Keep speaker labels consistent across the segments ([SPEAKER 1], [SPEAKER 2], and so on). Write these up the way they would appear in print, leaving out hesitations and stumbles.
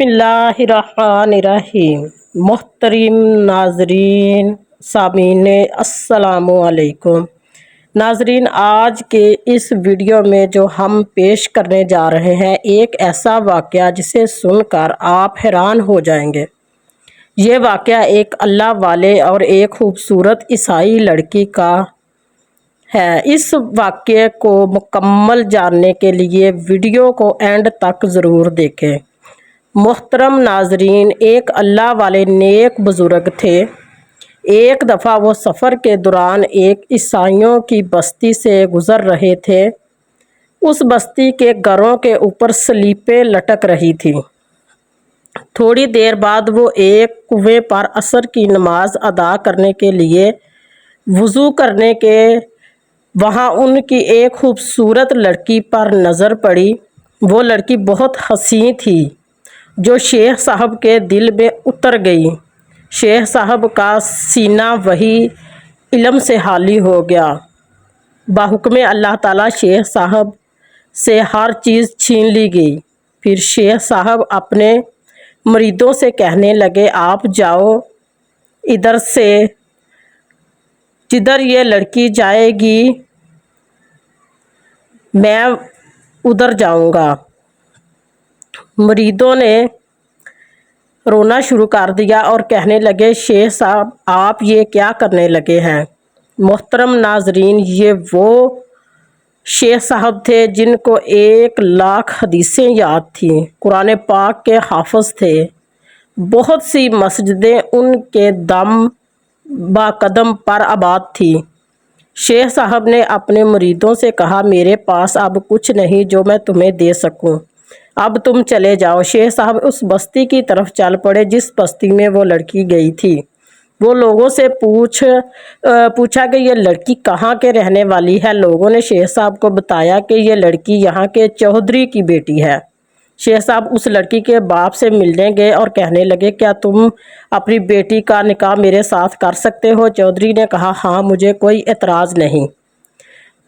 [SPEAKER 1] بسم اللہ الرحمن الرحیم۔ محترم ناظرین سامعین السلام علیکم۔ ناظرین، آج کے اس ویڈیو میں جو ہم پیش کرنے جا رہے ہیں ایک ایسا واقعہ جسے سن کر آپ حیران ہو جائیں گے۔ یہ واقعہ ایک اللہ والے اور ایک خوبصورت عیسائی لڑکی کا ہے۔ اس واقعے کو مکمل جاننے کے لیے ویڈیو کو اینڈ تک ضرور دیکھیں۔ محترم ناظرین، ایک اللہ والے نیک بزرگ تھے۔ ایک دفعہ وہ سفر کے دوران ایک عیسائیوں کی بستی سے گزر رہے تھے۔ اس بستی کے گھروں کے اوپر سلیپیں لٹک رہی تھیں۔ تھوڑی دیر بعد وہ ایک کنویں پر عصر کی نماز ادا کرنے کے لیے وضو کرنے کے وہاں ان کی ایک خوبصورت لڑکی پر نظر پڑی۔ وہ لڑکی بہت حسین تھی جو شیخ صاحب کے دل میں اتر گئی۔ شیخ صاحب کا سینہ وحی علم سے خالی ہو گیا۔ بحکم اللہ تعالیٰ شیخ صاحب سے ہر چیز چھین لی گئی۔ پھر شیخ صاحب اپنے مریدوں سے کہنے لگے، آپ جاؤ ادھر سے، جدھر یہ لڑکی جائے گی میں ادھر جاؤں گا۔ مریدوں نے رونا شروع کر دیا اور کہنے لگے، شیخ صاحب آپ یہ کیا کرنے لگے ہیں؟ محترم ناظرین، یہ وہ شیخ صاحب تھے جن کو 1,00,000 حدیثیں یاد تھیں، قرآن پاک کے حافظ تھے۔ بہت سی مسجدیں ان کے دم با قدم پر آباد تھی۔ شیخ صاحب نے اپنے مریدوں سے کہا، میرے پاس اب کچھ نہیں جو میں تمہیں دے سکوں، اب تم چلے جاؤ۔ شیخ صاحب اس بستی کی طرف چل پڑے جس بستی میں وہ لڑکی گئی تھی۔ وہ لوگوں سے پوچھا کہ یہ لڑکی کہاں کے رہنے والی ہے۔ لوگوں نے شیخ صاحب کو بتایا کہ یہ لڑکی یہاں کے چودھری کی بیٹی ہے۔ شیخ صاحب اس لڑکی کے باپ سے ملنے گئے اور کہنے لگے، کیا تم اپنی بیٹی کا نکاح میرے ساتھ کر سکتے ہو؟ چودھری نے کہا، ہاں مجھے کوئی اعتراض نہیں،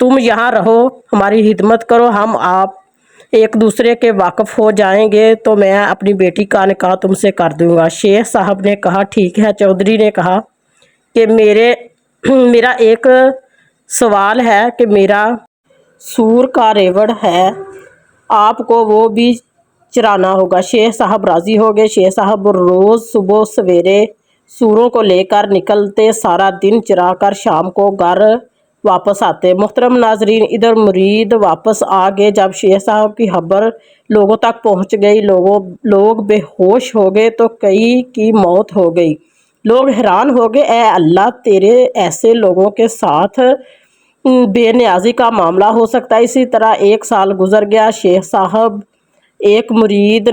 [SPEAKER 1] تم یہاں رہو، ہماری خدمت کرو، ہم آپ ایک دوسرے کے واقف ہو جائیں گے تو میں اپنی بیٹی کا نکاح تم سے کر دوں گا۔ شیخ صاحب نے کہا، ٹھیک ہے۔ چودھری نے کہا کہ میرا ایک سوال ہے کہ میرا سور کا ریوڑ ہے، آپ کو وہ بھی چرانا ہوگا۔ شیخ صاحب راضی ہو گئے۔ شیخ صاحب روز صبح سویرے سوروں کو لے کر نکلتے، سارا دن چرا کر شام کو گھر واپس آتے۔ محترم ناظرین، ادھر مرید واپس آ گئے۔ جب شیخ صاحب کی خبر لوگوں تک پہنچ گئی، لوگ بے ہوش ہو گئے تو کئی کی موت ہو گئی۔ لوگ حیران ہو گئے، اے اللہ، تیرے ایسے لوگوں کے ساتھ بے نیازی کا معاملہ ہو سکتا ہے؟ اسی طرح 1 سال گزر گیا۔ شیخ صاحب ایک مرید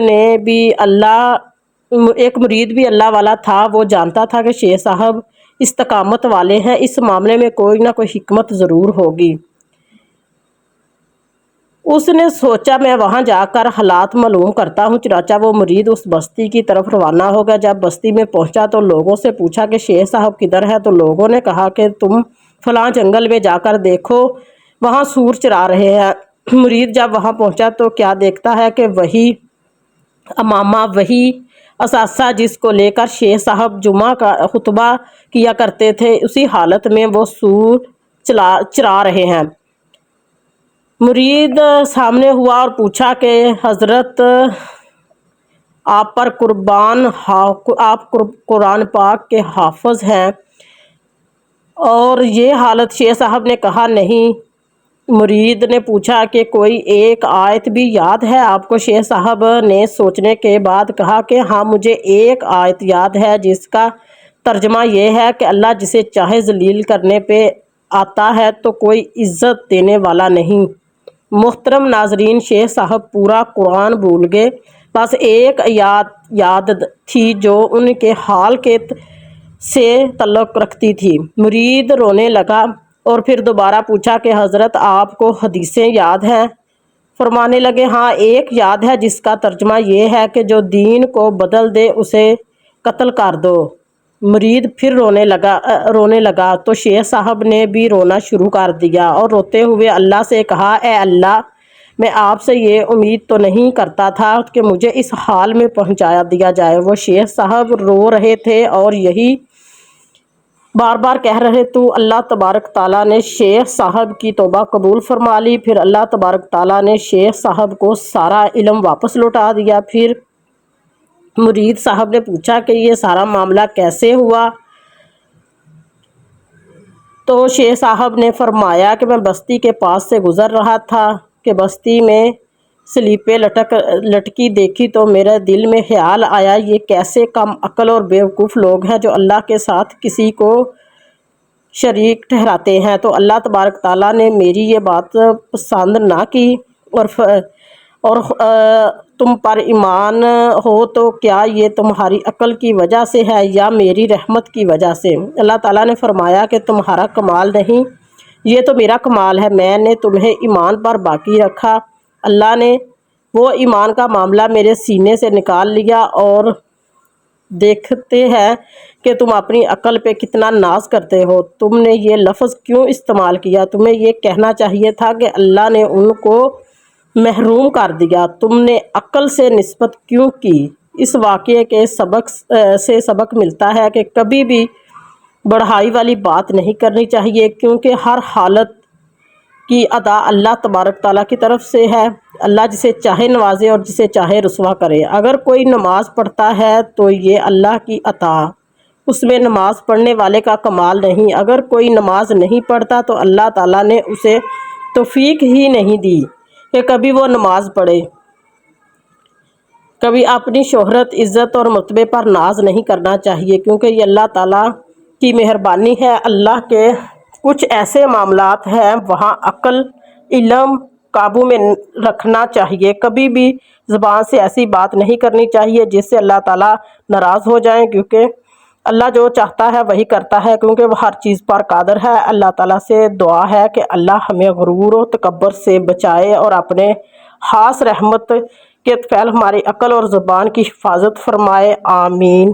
[SPEAKER 1] بھی اللہ والا تھا۔ وہ جانتا تھا کہ شیخ صاحب استقامت والے ہیں، اس معاملے میں کوئی نہ کوئی حکمت ضرور ہوگی۔ اس نے سوچا میں وہاں جا کر حالات معلوم کرتا ہوں۔ چنانچہ وہ مرید اس بستی کی طرف روانہ ہو گیا۔ جب بستی میں پہنچا تو لوگوں سے پوچھا کہ شیخ صاحب کدھر ہے؟ تو لوگوں نے کہا کہ تم فلاں جنگل میں جا کر دیکھو، وہاں سور چرا رہے ہیں۔ مرید جب وہاں پہنچا تو کیا دیکھتا ہے کہ وہی امامہ، وہی اثاثہ جس کو لے کر شیخ صاحب جمعہ کا خطبہ کیا کرتے تھے، اسی حالت میں وہ سور چرا رہے ہیں۔ مرید سامنے ہوا اور پوچھا کہ حضرت آپ پر قربان، آپ قرآن پاک کے حافظ ہیں اور یہ حالت؟ شیخ صاحب نے کہا، نہیں۔ مرید نے پوچھا کہ کوئی ایک آیت بھی یاد ہے آپ کو؟ شیخ صاحب نے سوچنے کے بعد کہا کہ ہاں مجھے ایک آیت یاد ہے جس کا ترجمہ یہ ہے کہ اللہ جسے چاہے ذلیل کرنے پہ آتا ہے تو کوئی عزت دینے والا نہیں۔ محترم ناظرین، شیخ صاحب پورا قرآن بھول گئے، بس ایک آیت یاد تھی جو ان کے حال سے تعلق رکھتی تھی۔ مرید رونے لگا اور پھر دوبارہ پوچھا کہ حضرت آپ کو حدیثیں یاد ہیں؟ فرمانے لگے، ہاں ایک یاد ہے جس کا ترجمہ یہ ہے کہ جو دین کو بدل دے اسے قتل کر دو۔ مرید پھر رونے لگا تو شیخ صاحب نے بھی رونا شروع کر دیا اور روتے ہوئے اللہ سے کہا، اے اللہ، میں آپ سے یہ امید تو نہیں کرتا تھا کہ مجھے اس حال میں پہنچا دیا جائے۔ وہ شیخ صاحب رو رہے تھے اور یہی بار بار کہہ رہے تو اللہ تبارک تعالیٰ نے شیخ صاحب کی توبہ قبول فرما لی۔ پھر اللہ تبارک تعالیٰ نے شیخ صاحب کو سارا علم واپس لوٹا دیا۔ پھر مرید صاحب نے پوچھا کہ یہ سارا معاملہ کیسے ہوا؟ تو شیخ صاحب نے فرمایا کہ میں بستی کے پاس سے گزر رہا تھا کہ بستی میں سلیپیں لٹکی دیکھی تو میرے دل میں خیال آیا یہ کیسے کم عقل اور بیوقوف لوگ ہیں جو اللہ کے ساتھ کسی کو شریک ٹھہراتے ہیں۔ تو اللہ تبارک تعالیٰ نے میری یہ بات پسند نہ کی اور تم پر ایمان ہو تو کیا یہ تمہاری عقل کی وجہ سے ہے یا میری رحمت کی وجہ سے؟ اللہ تعالیٰ نے فرمایا کہ تمہارا کمال نہیں، یہ تو میرا کمال ہے، میں نے تمہیں ایمان پر باقی رکھا۔ اللہ نے وہ ایمان کا معاملہ میرے سینے سے نکال لیا اور دیکھتے ہیں کہ تم اپنی عقل پہ کتنا ناز کرتے ہو۔ تم نے یہ لفظ کیوں استعمال کیا؟ تمہیں یہ کہنا چاہیے تھا کہ اللہ نے ان کو محروم کر دیا۔ تم نے عقل سے نسبت کیوں کی؟ اس واقعے کے سبق ملتا ہے کہ کبھی بھی بڑھائی والی بات نہیں کرنی چاہیے، کیونکہ ہر حالت کی عطا اللہ تبارک تعالیٰ کی طرف سے ہے۔ اللہ جسے چاہے نوازے اور جسے چاہے رسوا کرے۔ اگر کوئی نماز پڑھتا ہے تو یہ اللہ کی عطا، اس میں نماز پڑھنے والے کا کمال نہیں۔ اگر کوئی نماز نہیں پڑھتا تو اللہ تعالیٰ نے اسے توفیق ہی نہیں دی کہ کبھی وہ نماز پڑھے۔ کبھی اپنی شہرت، عزت اور مرتبے پر ناز نہیں کرنا چاہیے، کیونکہ یہ اللہ تعالیٰ کی مہربانی ہے۔ اللہ کے کچھ ایسے معاملات ہیں وہاں عقل، علم قابو میں رکھنا چاہیے۔ کبھی بھی زبان سے ایسی بات نہیں کرنی چاہیے جس سے اللہ تعالیٰ ناراض ہو جائیں، کیونکہ اللہ جو چاہتا ہے وہی کرتا ہے، کیونکہ وہ ہر چیز پر قادر ہے۔ اللہ تعالیٰ سے دعا ہے کہ اللہ ہمیں غرور و تکبر سے بچائے اور اپنے خاص رحمت کے فعل ہماری عقل اور زبان کی حفاظت فرمائے۔ آمین۔